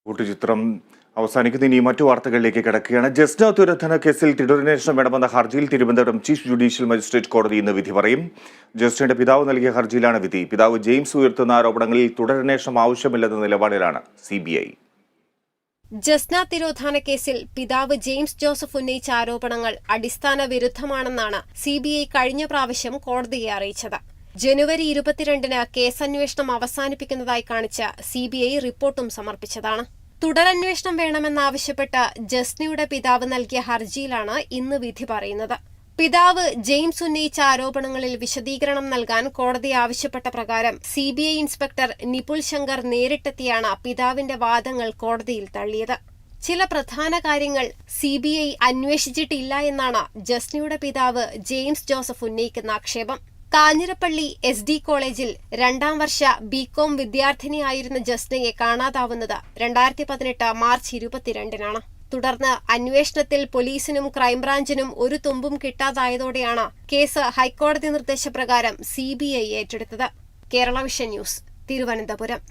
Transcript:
കൂട്ടുചിത്രം അവസാനിക്കുന്ന ഇനി മറ്റു വാർത്തകളിലേക്ക് കിടക്കുകയാണ്. ജസ്ന ദുരന്തന കേസിൽ തുടരന്വേഷണം വേണമെന്ന ഹർജിയിൽ തിരുവനന്തപുരം ചീഫ് ജുഡീഷ്യൽ മജിസ്ട്രേറ്റ് കോടതി ഇന്ന് വിധി പറയും. ജസ്നയുടെ പിതാവ് നൽകിയ ഹർജിയിലാണ് വിധി. പിതാവ് ജെയിംസ് ഉയർത്തുന്ന ആരോപണങ്ങളിൽ തുടരന്വേഷണം ആവശ്യമില്ലെന്ന നിലപാടിലാണ് CBI. ജസ്ന തിരോധാന കേസിൽ പിതാവ് ജെയിംസ് ജോസഫ് ഉന്നയിച്ച ആരോപണങ്ങൾ അടിസ്ഥാന വിരുദ്ധമാണെന്നാണ് CBI കഴിഞ്ഞ പ്രാവശ്യം കോടതിയെ അറിയിച്ചത്. ജനുവരി 22-ന് കേസന്വേഷണം അവസാനിപ്പിക്കുന്നതായി കാണിച്ച CBI റിപ്പോർട്ടും സമർപ്പിച്ചതാണ്. തുടരന്വേഷണം വേണമെന്നാവശ്യപ്പെട്ട് ജസ്നയുടെ പിതാവ് നൽകിയ ഹർജിയിലാണ് ഇന്ന് വിധി പറയുന്നത്. പിതാവ് ജെയിംസ് ഉന്നയിച്ച ആരോപണങ്ങളിൽ വിശദീകരണം നൽകാൻ കോടതി ആവശ്യപ്പെട്ട പ്രകാരം CBI ഇൻസ്പെക്ടർ നിപുൽ ശങ്കർ നേരിട്ടെത്തിയാണ് പിതാവിന്റെ വാദങ്ങൾ കോടതിയിൽ തള്ളിയത്. ചില പ്രധാന കാര്യങ്ങൾ CBI അന്വേഷിച്ചിട്ടില്ല എന്നാണ് ജസ്നയുടെ പിതാവ് ജെയിംസ് ജോസഫ് ഉന്നയിക്കുന്ന ആക്ഷേപം. കാഞ്ഞിരപ്പള്ളി SD കോളേജിൽ 2ാം വർഷ BCom വിദ്യാർത്ഥിനിയായിരുന്ന ജസ്നയെ കാണാതാവുന്നത് 2018 മാർച്ച് 22-നാണ്. തുടർന്ന് അന്വേഷണത്തിൽ പോലീസിനും ക്രൈംബ്രാഞ്ചിനും ഒരു തുമ്പും കിട്ടാതായതോടെയാണ് കേസ് ഹൈക്കോടതി നിർദ്ദേശപ്രകാരം CBI ഏറ്റെടുത്തത്. Kerala vision news, Thiruvananthapuram.